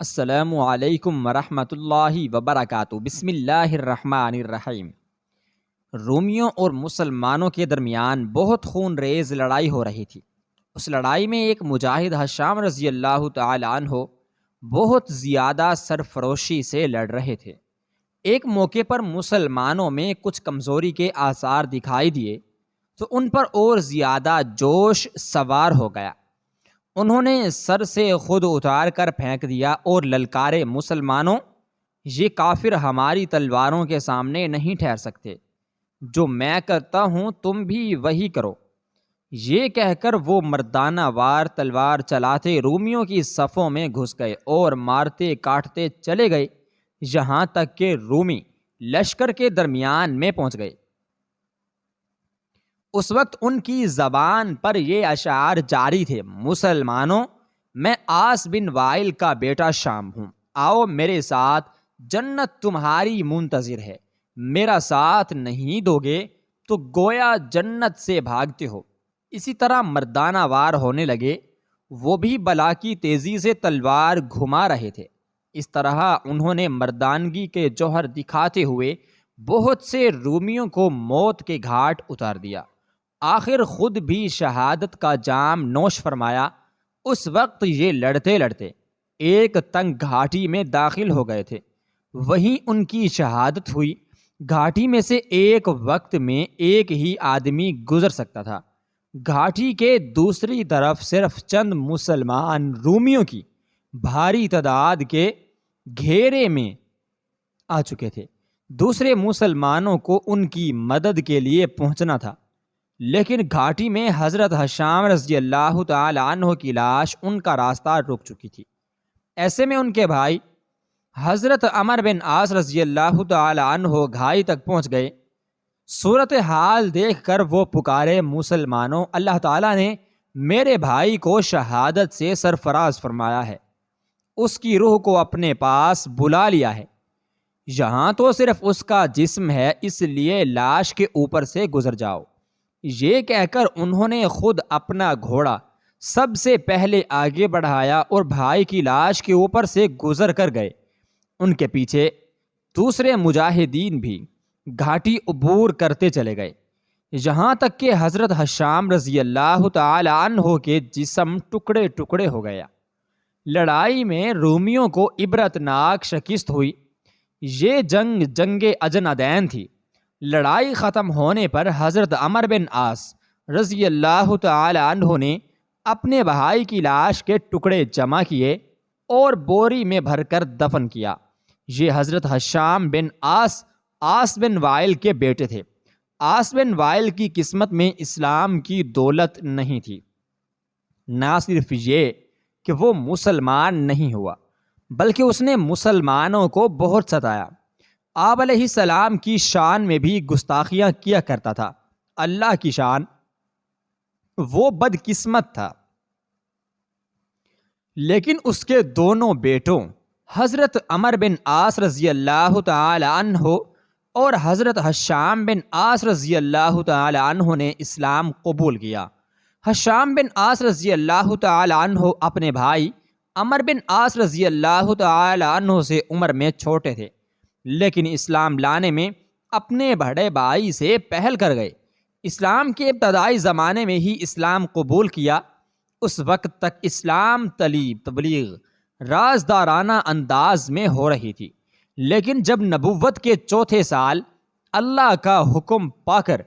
السلام علیکم ورحمۃ اللہ وبرکاتہ۔ بسم اللہ الرحمن الرحیم۔ رومیوں اور مسلمانوں کے درمیان بہت خون ریز لڑائی ہو رہی تھی۔ اس لڑائی میں ایک مجاہد حشام رضی اللہ تعالی عنہ بہت زیادہ سرفروشی سے لڑ رہے تھے۔ ایک موقع پر مسلمانوں میں کچھ کمزوری کے آثار دکھائی دیے تو ان پر اور زیادہ جوش سوار ہو گیا۔ انہوں نے سر سے خود اتار کر پھینک دیا اور للکارے، مسلمانوں، یہ کافر ہماری تلواروں کے سامنے نہیں ٹھہر سکتے، جو میں کرتا ہوں تم بھی وہی کرو۔ یہ کہہ کر وہ مردانہ وار تلوار چلاتے رومیوں کی صفوں میں گھس گئے اور مارتے کاٹتے چلے گئے، یہاں تک کہ رومی لشکر کے درمیان میں پہنچ گئے۔ اس وقت ان کی زبان پر یہ اشعار جاری تھے: مسلمانوں، میں آس بن وائل کا بیٹا شام ہوں، آؤ میرے ساتھ، جنت تمہاری منتظر ہے، میرا ساتھ نہیں دو گے تو گویا جنت سے بھاگتے ہو۔ اسی طرح مردانہ وار ہونے لگے، وہ بھی بلا کی تیزی سے تلوار گھما رہے تھے۔ اس طرح انہوں نے مردانگی کے جوہر دکھاتے ہوئے بہت سے رومیوں کو موت کے گھاٹ اتار دیا۔ آخر خود بھی شہادت کا جام نوش فرمایا۔ اس وقت یہ لڑتے لڑتے ایک تنگ گھاٹی میں داخل ہو گئے تھے، وہیں ان کی شہادت ہوئی۔ گھاٹی میں سے ایک وقت میں ایک ہی آدمی گزر سکتا تھا۔ گھاٹی کے دوسری طرف صرف چند مسلمان رومیوں کی بھاری تعداد کے گھیرے میں آ چکے تھے۔ دوسرے مسلمانوں کو ان کی مدد کے لیے پہنچنا تھا، لیکن گھاٹی میں حضرت حشام رضی اللہ تعالی عنہ کی لاش ان کا راستہ روک چکی تھی۔ ایسے میں ان کے بھائی حضرت عمر بن عاص رضی اللہ تعالی عنہ گھائی تک پہنچ گئے۔ صورتحال دیکھ کر وہ پکارے: مسلمانوں، اللہ تعالیٰ نے میرے بھائی کو شہادت سے سرفراز فرمایا ہے، اس کی روح کو اپنے پاس بلا لیا ہے، یہاں تو صرف اس کا جسم ہے، اس لیے لاش کے اوپر سے گزر جاؤ۔ یہ کہہ کر انہوں نے خود اپنا گھوڑا سب سے پہلے آگے بڑھایا اور بھائی کی لاش کے اوپر سے گزر کر گئے۔ ان کے پیچھے دوسرے مجاہدین بھی گھاٹی عبور کرتے چلے گئے، یہاں تک کہ حضرت حشام رضی اللہ تعالی عنہ کے جسم ٹکڑے ٹکڑے ہو گیا۔ لڑائی میں رومیوں کو عبرتناک شکست ہوئی۔ یہ جنگ اجنادین تھی۔ لڑائی ختم ہونے پر حضرت عمر بن عاص رضی اللہ تعالی عنہ نے اپنے بھائی کی لاش کے ٹکڑے جمع کیے اور بوری میں بھر کر دفن کیا۔ یہ حضرت حشام بن عاص بن وائل کے بیٹے تھے۔ عاص بن وائل کی قسمت میں اسلام کی دولت نہیں تھی۔ نہ صرف یہ کہ وہ مسلمان نہیں ہوا، بلکہ اس نے مسلمانوں کو بہت ستایا۔ آپ علیہ السلام کی شان میں بھی گستاخیاں کیا کرتا تھا۔ اللہ کی شان، وہ بدقسمت تھا، لیکن اس کے دونوں بیٹوں حضرت عمر بن عاص رضی اللہ تعالی عنہ اور حضرت حشام بن عاص رضی اللہ تعالی عنہ نے اسلام قبول کیا۔ حشام بن عاص رضی اللہ تعالی عنہ اپنے بھائی عمر بن عاص رضی اللہ تعالی عنہ سے عمر میں چھوٹے تھے، لیکن اسلام لانے میں اپنے بڑے بھائی سے پہل کر گئے۔ اسلام کے ابتدائی زمانے میں ہی اسلام قبول کیا۔ اس وقت تک اسلام تبلیغ رازدارانہ انداز میں ہو رہی تھی، لیکن جب نبوت کے چوتھے سال اللہ کا حکم پا کر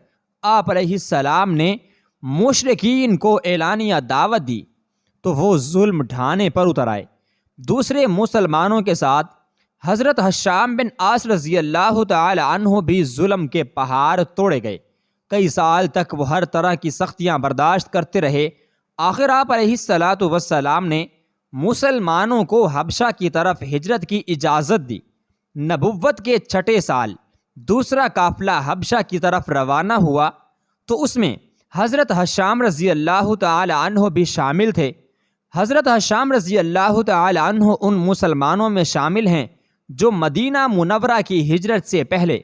آپ علیہ السلام نے مشرکین کو اعلانیہ دعوت دی تو وہ ظلم ڈھانے پر اتر آئے۔ دوسرے مسلمانوں کے ساتھ حضرت حشام بن عاص رضی اللہ تعالی عنہ بھی ظلم کے پہاڑ توڑے گئے۔ کئی سال تک وہ ہر طرح کی سختیاں برداشت کرتے رہے۔ آخر آپ علیہ السلام نے مسلمانوں کو حبشہ کی طرف ہجرت کی اجازت دی۔ نبوت کے چھٹے سال دوسرا قافلہ حبشہ کی طرف روانہ ہوا تو اس میں حضرت حشام رضی اللہ تعالی عنہ بھی شامل تھے۔ حضرت حشام رضی اللہ تعالی عنہ ان مسلمانوں میں شامل ہیں جو مدینہ منورہ کی ہجرت سے پہلے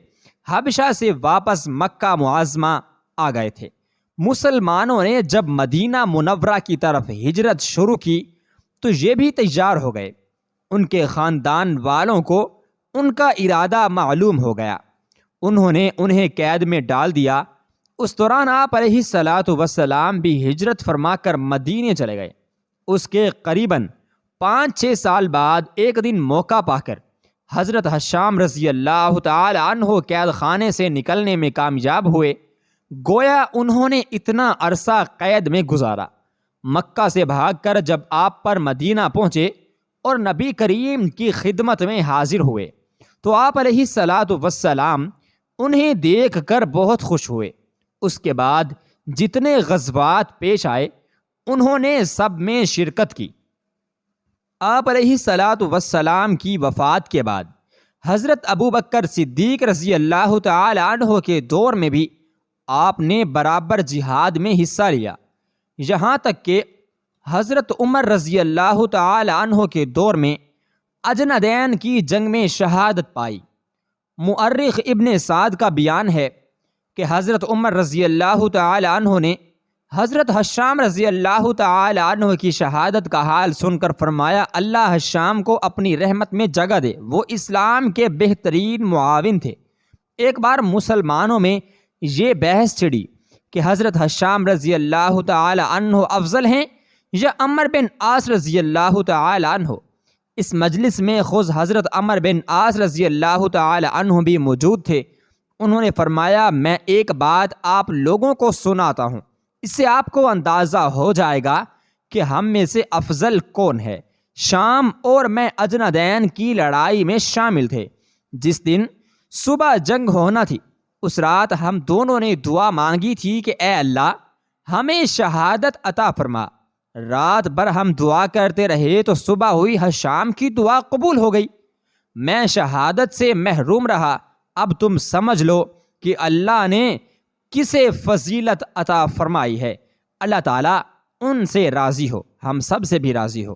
حبشہ سے واپس مکہ معظمہ آ گئے تھے۔ مسلمانوں نے جب مدینہ منورہ کی طرف ہجرت شروع کی تو یہ بھی تیار ہو گئے۔ ان کے خاندان والوں کو ان کا ارادہ معلوم ہو گیا، انہوں نے انہیں قید میں ڈال دیا۔ اس دوران آپ علیہ الصلاۃ والسلام بھی ہجرت فرما کر مدینے چلے گئے۔ اس کے قریباً 5-6 سال بعد ایک دن موقع پا کر حضرت ہشام رضی اللہ تعالی عنہ قید خانے سے نکلنے میں کامیاب ہوئے۔ گویا انہوں نے اتنا عرصہ قید میں گزارا۔ مکہ سے بھاگ کر جب آپ پر مدینہ پہنچے اور نبی کریم کی خدمت میں حاضر ہوئے تو آپ علیہ الصلاۃ والسلام انہیں دیکھ کر بہت خوش ہوئے۔ اس کے بعد جتنے غزوات پیش آئے انہوں نے سب میں شرکت کی۔ آپ علیہ الصلاۃ والسلام کی وفات کے بعد حضرت ابو بکر صدیق رضی اللہ تعالی عنہ کے دور میں بھی آپ نے برابر جہاد میں حصہ لیا، یہاں تک کہ حضرت عمر رضی اللہ تعالی عنہ کے دور میں اجندین کی جنگ میں شہادت پائی۔ مؤرخ ابن سعد کا بیان ہے کہ حضرت عمر رضی اللہ تعالی عنہ نے حضرت ہشام رضی اللہ تعالی عنہ کی شہادت کا حال سن کر فرمایا، اللہ ہشام کو اپنی رحمت میں جگہ دے، وہ اسلام کے بہترین معاون تھے۔ ایک بار مسلمانوں میں یہ بحث چھڑی کہ حضرت ہشام رضی اللہ تعالی عنہ افضل ہیں یا عمر بن عاص رضی اللہ تعالی عنہ۔ اس مجلس میں خود حضرت عمر بن عاص رضی اللہ تعالی عنہ بھی موجود تھے۔ انہوں نے فرمایا، میں ایک بات آپ لوگوں کو سناتا ہوں، اس سے آپ کو اندازہ ہو جائے گا کہ ہم میں سے افضل کون ہے۔ شام اور میں اجندین کی لڑائی میں شامل تھے۔ جس دن صبح جنگ ہونا تھی اس رات ہم دونوں نے دعا مانگی تھی کہ اے اللہ ہمیں شہادت عطا فرما۔ رات بھر ہم دعا کرتے رہے تو صبح ہوئی، ہشام کی دعا قبول ہو گئی، میں شہادت سے محروم رہا۔ اب تم سمجھ لو کہ اللہ نے کسے فضیلت عطا فرمائی ہے۔ اللہ تعالیٰ ان سے راضی ہو، ہم سب سے بھی راضی ہو۔